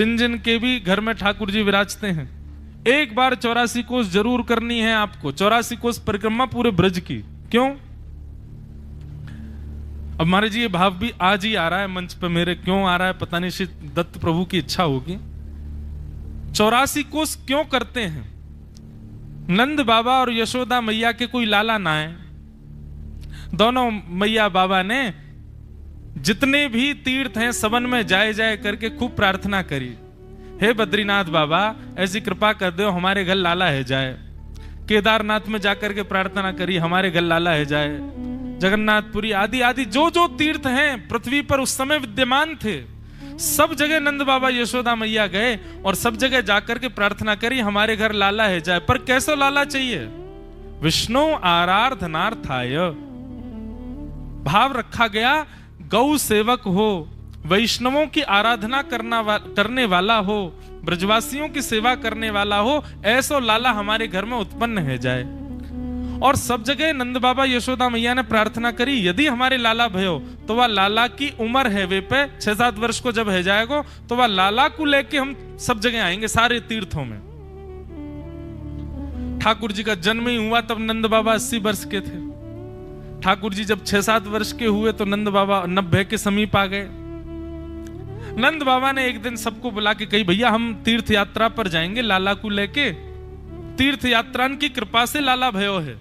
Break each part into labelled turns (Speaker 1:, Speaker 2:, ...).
Speaker 1: जिन जिन के भी घर में ठाकुर जी विराजते हैं, एक बार 84 कोस जरूर करनी है आपको। 84 कोस परिक्रमा पूरे ब्रज की। क्यों? अब महाराज जी ये भाव भी आज ही आ रहा है मंच पे मेरे, क्यों आ रहा है पता नहीं, श्री दत्त प्रभु की इच्छा होगी। 84 कोस क्यों करते हैं? नंद बाबा और यशोदा मैया के कोई लाला ना है। दोनों मैया बाबा ने जितने भी तीर्थ हैं सबन में जाए जाए करके खूब प्रार्थना करी, हे बद्रीनाथ बाबा ऐसी कृपा कर दो हमारे घर लाला है जाए। केदारनाथ में जाकर के प्रार्थना करी, हमारे घर लाला है जाए। जगन्नाथपुरी आदि आदि जो जो तीर्थ हैं पृथ्वी पर उस समय विद्यमान थे, सब जगह नंद बाबा यशोदा मैया गए और सब जगह जाकर के प्रार्थना करी, हमारे घर लाला है जाए। पर कैसा लाला चाहिए? विष्णु आराधनार्थाय भाव रखा गया, गौ सेवक हो, वैष्णवों की आराधना करने वाला हो, ब्रजवासियों की सेवा करने वाला हो, ऐसा लाला हमारे घर में उत्पन्न है जाए। और सब जगह नंद बाबा यशोदा मैया ने प्रार्थना करी, यदि हमारे लाला भयो तो वह लाला की उम्र है वे पे 6-7 वर्ष को जब है जाएगा तो वह लाला को लेके हम सब जगह आएंगे सारे तीर्थों में। ठाकुर जी का जन्म ही हुआ तब नंद बाबा 80 वर्ष के थे। ठाकुर जी जब 6-7 वर्ष के हुए तो नंद बाबा 90 के समीप आ गए। नंद बाबा ने एक दिन सबको बुला के कही, भैया हम तीर्थ यात्रा पर जाएंगे लाला को लेके, तीर्थ यात्रा की कृपा से लाला भयो है।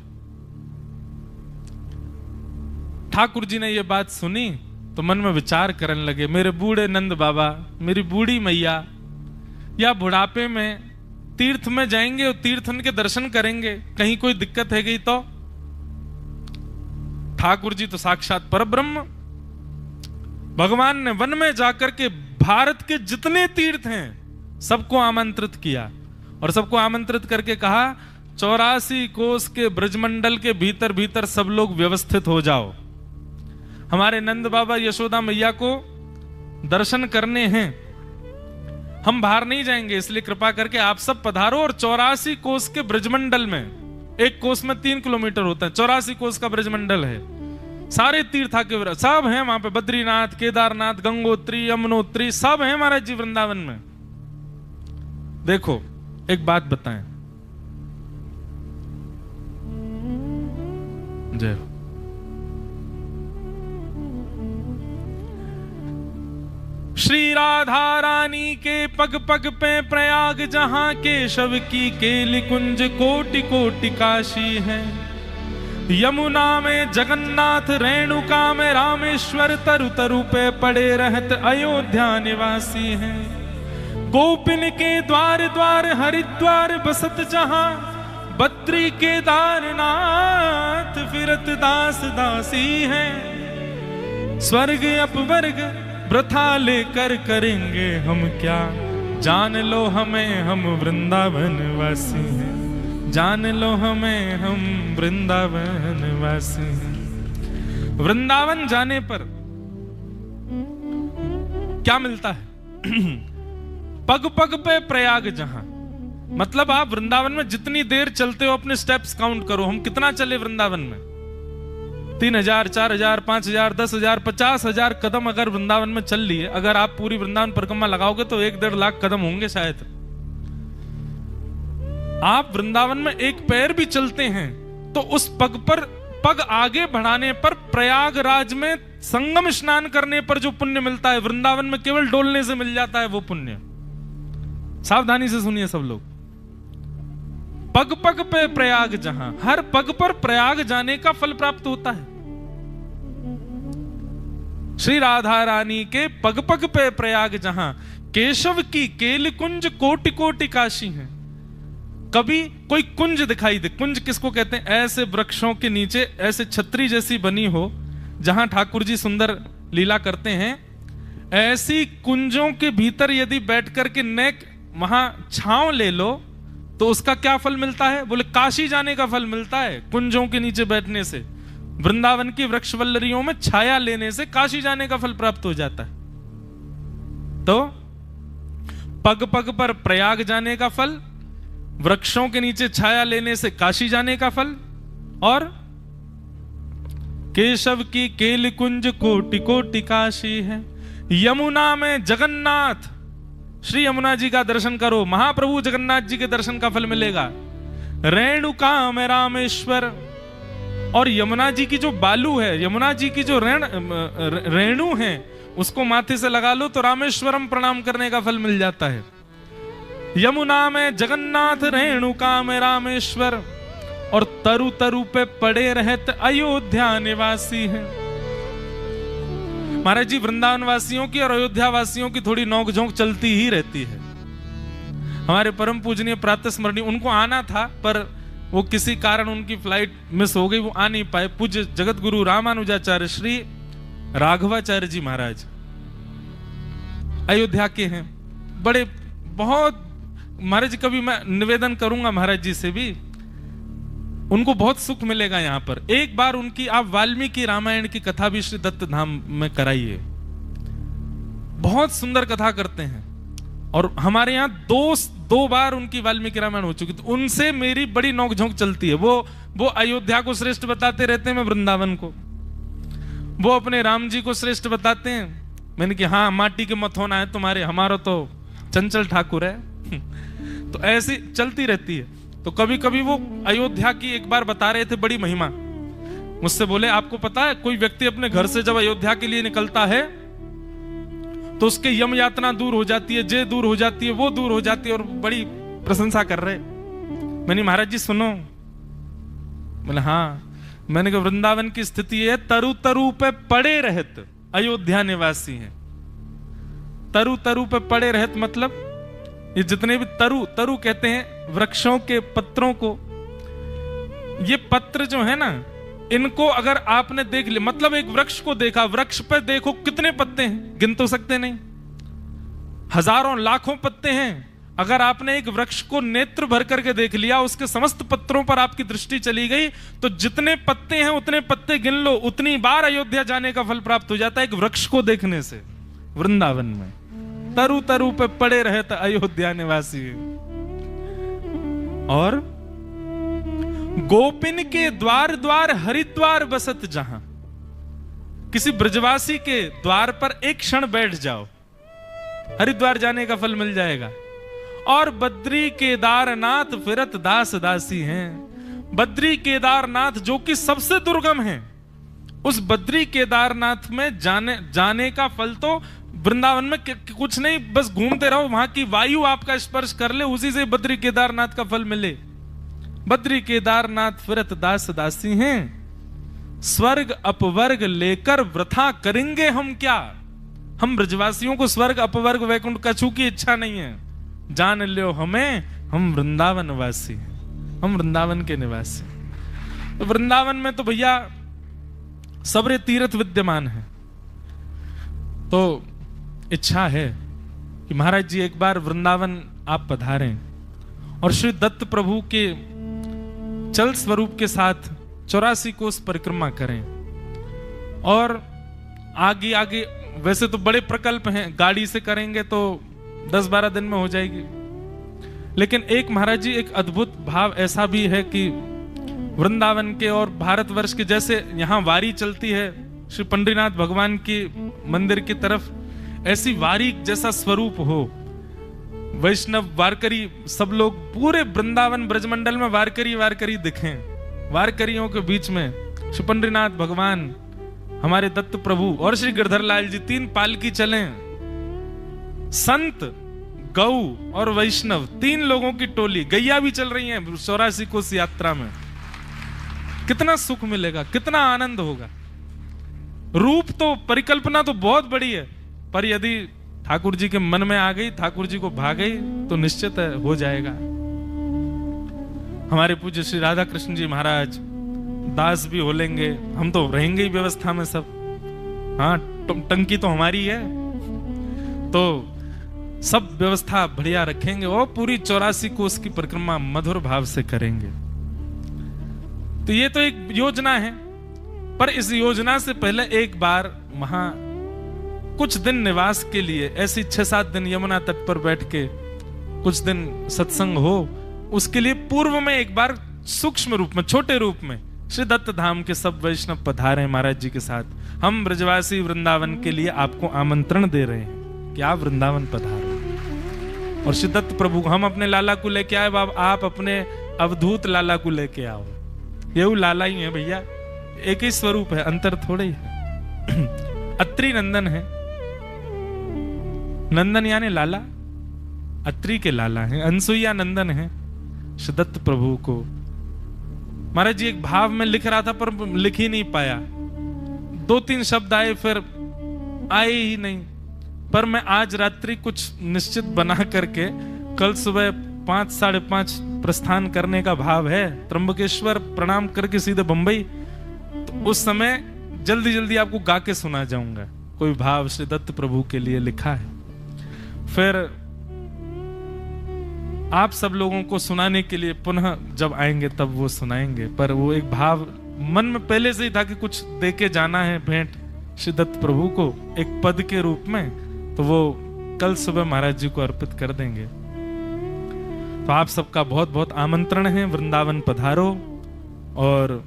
Speaker 1: ठाकुर जी ने यह बात सुनी तो मन में विचार करने लगे, मेरे बूढ़े नंद बाबा, मेरी बूढ़ी मैया या बुढ़ापे में तीर्थ में जाएंगे और तीर्थन के दर्शन करेंगे, कहीं कोई दिक्कत है गई तो? ठाकुर जी तो साक्षात परब्रह्म, भगवान ने वन में जाकर के भारत के जितने तीर्थ हैं सबको आमंत्रित किया और सबको आमंत्रित करके कहा 84 कोस के ब्रजमंडल के भीतर भीतर सब लोग व्यवस्थित हो जाओ, हमारे नंद बाबा यशोदा मैया को दर्शन करने हैं, हम बाहर नहीं जाएंगे, इसलिए कृपा करके आप सब पधारो। और 84 कोस के ब्रजमंडल में, एक कोस में 3 किलोमीटर होता है, 84 कोस का ब्रजमंडल है, सारे तीर्था के सब हैं वहां पे, बद्रीनाथ, केदारनाथ, गंगोत्री, यमुनोत्री सब हैं महाराज जी वृंदावन में। देखो एक बात बताएं, जय हो। श्री राधा रानी के पग पग पे प्रयाग, जहां केशव की केली कुंज कोटि कोटि काशी है। यमुना में जगन्नाथ, रेणुका में रामेश्वर, तरु तरु पे पड़े रहत अयोध्या निवासी हैं। गोपिन के द्वार द्वार हरिद्वार बसत जहां, बद्री केदारनाथ फिरत दास दासी हैं। स्वर्ग अपवर्ग वृथा लेकर करेंगे हम क्या, जान लो हमें हम वृंदावन वासी हैं, जान लो हमें हम वृंदावन वासी हैं। वृंदावन जाने पर क्या मिलता है? पग पग पे प्रयाग जहां, मतलब आप वृंदावन में जितनी देर चलते हो अपने स्टेप्स काउंट करो, हम कितना चले वृंदावन में, 3000, 4000, 5000, 10,000, 50,000 कदम अगर वृंदावन में चल लिए, अगर आप पूरी वृंदावन परिक्रमा लगाओगे तो 1-1.5 लाख कदम होंगे शायद। आप वृंदावन में एक पैर भी चलते हैं तो उस पग पर, पग आगे बढ़ाने पर, प्रयागराज में संगम स्नान करने पर जो पुण्य मिलता है, वृंदावन में केवल डोलने से मिल जाता है वो पुण्य। सावधानी से सुनिए सब लोग, पग पग पे प्रयाग जहां, हर पग पर प्रयाग जाने का फल प्राप्त होता है। श्री राधा रानी के पग पग पे प्रयाग जहां, केशव की केल कुंज कोटि कोटि काशी हैं। कभी कोई कुंज दिखाई दे, कुंज किसको कहते हैं? ऐसे वृक्षों के नीचे ऐसे छतरी जैसी बनी हो जहां ठाकुर जी सुंदर लीला करते हैं, ऐसी कुंजों के भीतर यदि बैठ करके नेक वहां छांव ले लो तो उसका क्या फल मिलता है? बोले काशी जाने का फल मिलता है। कुंजों के नीचे बैठने से, वृंदावन की वृक्षवल्लरियों में छाया लेने से काशी जाने का फल प्राप्त हो जाता है। तो पग पग पर प्रयाग जाने का फल, वृक्षों के नीचे छाया लेने से काशी जाने का फल, और केशव की केल कुंज कोटि कोटि काशी है। यमुना में जगन्नाथ, श्री यमुना जी का दर्शन करो, महाप्रभु जगन्नाथ जी के दर्शन का फल मिलेगा। रेणुका में रामेश्वर, और यमुना जी की जो बालू है, यमुना जी की जो रेणु है, उसको माथे से लगा लो तो रामेश्वरम प्रणाम करने का फल मिल जाता है। यमुना में जगन्नाथ, रेणुका में रामेश्वर, और तरु तरु पे पड़े रहते अयोध्या निवासी हैं। महाराज जी वृंदावन वासियों की और अयोध्या वासियों की थोड़ी नोक-झोंक चलती ही रहती है। हमारे परम पूजनीय प्रातः स्मरणीय, उनको आना था पर वो किसी कारण उनकी फ्लाइट मिस हो गई, वो आ नहीं पाए। पूज्य जगत गुरु रामानुजाचार्य श्री राघवाचार्य जी महाराज अयोध्या के हैं, बड़े बहुत महाराज जी, कभी मैं निवेदन करूंगा महाराज जी से भी, उनको बहुत सुख मिलेगा यहाँ पर। एक बार उनकी आप वाल्मीकि रामायण की कथा भी श्री दत्त धाम में कराइए, बहुत सुंदर कथा करते हैं। और हमारे यहाँ दो बार उनकी वाल्मीकि रामायण हो चुकी, तो उनसे मेरी बड़ी नोकझोंक चलती है। वो अयोध्या को श्रेष्ठ बताते रहते हैं, मैं वृंदावन को। वो अपने राम जी को श्रेष्ठ बताते हैं, मैंने कि हाँ माटी के मत होना है तुम्हारे, हमारा तो चंचल ठाकुर है। तो ऐसी चलती रहती है। तो कभी कभी वो अयोध्या की एक बार बता रहे थे बड़ी महिमा, मुझसे बोले आपको पता है कोई व्यक्ति अपने घर से जब अयोध्या के लिए निकलता है तो उसके यम यातना दूर हो जाती है, जे दूर हो जाती है, वो दूर हो जाती है, और बड़ी प्रशंसा कर रहे। मैंने महाराज जी सुनो, बोले हाँ। मैंने कहा वृंदावन की स्थिति है, तरु तरु पे पड़े रहत अयोध्या निवासी हैं। तरु तरु पे पड़े रहत मतलब ये जितने भी तरु कहते हैं वृक्षों के पत्रों को। ये पत्र जो है ना, इनको अगर आपने देख लिया, मतलब एक वृक्ष को देखा, वृक्ष पे देखो कितने पत्ते हैं, गिन तो सकते नहीं, हजारों लाखों पत्ते हैं। अगर आपने एक वृक्ष को नेत्र भर करके देख लिया, उसके समस्त पत्रों पर आपकी दृष्टि चली गई, तो जितने पत्ते हैं उतने पत्ते गिन लो, उतनी बार अयोध्या जाने का फल प्राप्त हो जाता है एक वृक्ष को देखने से। वृंदावन में तरु तरु पे पड़े रहते अयोध्या निवासी। और गोपिन के द्वार द्वार हरिद्वार बसत जहां, किसी ब्रजवासी के द्वार पर एक क्षण बैठ जाओ, हरिद्वार जाने का फल मिल जाएगा। और बद्री केदारनाथ फिरत दास दासी हैं। बद्री केदारनाथ जो कि सबसे दुर्गम है, उस बद्री केदारनाथ में जाने का फल तो वृंदावन में कुछ नहीं, बस घूमते रहो, वहां की वायु आपका स्पर्श कर ले, उसी से बद्री केदारनाथ का फल मिले। बद्री केदारनाथ फिरत दास दासी हैं, स्वर्ग अपवर्ग लेकर वृथा करेंगे हम क्या। हम ब्रजवासियों को स्वर्ग अपवर्ग वैकुंठ कछु की इच्छा नहीं है, जान लो हमें, हम वृंदावन वासी हैं, हम वृंदावन के निवासी। तो वृंदावन में तो भैया सबरे तीर्थ विद्यमान है। तो इच्छा है कि महाराज जी एक बार वृंदावन आप पधारें और श्री दत्त प्रभु के चल स्वरूप के साथ 84 कोस परिक्रमा करें। और आगे आगे वैसे तो बड़े प्रकल्प हैं, गाड़ी से करेंगे तो 10-12 दिन में हो जाएगी, लेकिन एक महाराज जी एक अद्भुत भाव ऐसा भी है कि वृंदावन के और भारतवर्ष के, जैसे यहाँ वारी चलती है श्री पंडरीनाथ भगवान की मंदिर की तरफ, ऐसी वारी जैसा स्वरूप हो, वैष्णव वारकरी सब लोग पूरे वृंदावन ब्रजमंडल में वारकरी दिखें। वारकरियों के बीच में श्री पंडरीनाथ भगवान, हमारे दत्त प्रभु और श्री गिरधर लाल जी, 3 पालकी चलें, संत, गौ और वैष्णव 3 लोगों की टोली, गैया भी चल रही हैं 84 कोस यात्रा में। कितना सुख मिलेगा, कितना आनंद होगा। रूप तो, परिकल्पना तो बहुत बड़ी है, पर यदि ठाकुर जी के मन में आ गई, ठाकुर जी को भा गई, तो निश्चित हो जाएगा। हमारे पूज्य श्री राधा कृष्ण जी महाराज दास भी हो लेंगे, हम तो रहेंगे ही व्यवस्था में सब। हाँ, टंकी तो हमारी है, तो सब व्यवस्था बढ़िया रखेंगे और पूरी 84 कोस की परिक्रमा मधुर भाव से करेंगे। तो ये तो एक योजना है, पर इस योजना से पहले एक बार वहां कुछ दिन निवास के लिए, ऐसी 6-7 दिन यमुना तट पर बैठ के कुछ दिन सत्संग हो, उसके लिए पूर्व में एक बार सूक्ष्म रूप में, छोटे रूप में श्री दत्त धाम के सब वैष्णव पधारे महाराज जी के साथ। हम ब्रजवासी वृंदावन के लिए आपको आमंत्रण दे रहे हैं कि आप वृंदावन पधारो। और श्री दत्त प्रभु हम अपने लाला को लेके आए, बाब आप अपने अवधूत लाला को लेके आओ। ये वो लाला ही है भैया, एक ही स्वरूप है, अंतर थोड़े ही है। अत्रि नंदन है, नंदन यानी लाला, अत्रि के लाला है, अनसुईया नंदन है श्री दत्त प्रभु को। महाराज जी एक भाव में लिख रहा था पर लिख ही नहीं पाया, 2-3 शब्द आए फिर आए ही नहीं। पर मैं आज रात्रि कुछ निश्चित बना करके कल सुबह 5-5:30 प्रस्थान करने का भाव है, त्र्यंबकेश्वर प्रणाम करके सीधे बंबई। तो उस समय जल्दी जल्दी आपको गा के सुना जाऊंगा, कोई भाव श्री दत्त प्रभु के लिए लिखा है। फिर आप सब लोगों को सुनाने के लिए पुनः जब आएंगे तब वो सुनाएंगे, पर वो एक भाव मन में पहले से ही था कि कुछ दे के जाना है भेंट श्री दत्त प्रभु को एक पद के रूप में, तो वो कल सुबह महाराज जी को अर्पित कर देंगे। तो आप सबका बहुत बहुत आमंत्रण है, वृंदावन पधारो और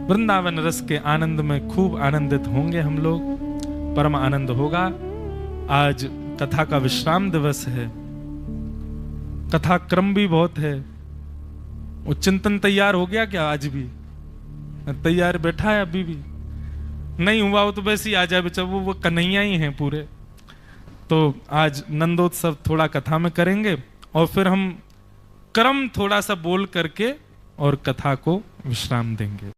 Speaker 1: वृंदावन रस के आनंद में खूब आनंदित होंगे हम लोग, परम आनंद होगा। आज कथा का विश्राम दिवस है, कथा क्रम भी बहुत है। वो चिंतन तैयार हो गया क्या? आज भी तैयार बैठा है, अभी भी नहीं हुआ हो तो वैसे ही आ जाए बेचारा, वो कन्हैया ही हैं पूरे। तो आज नंदोत्सव थोड़ा कथा में करेंगे और फिर हम क्रम थोड़ा सा बोल करके और कथा को विश्राम देंगे।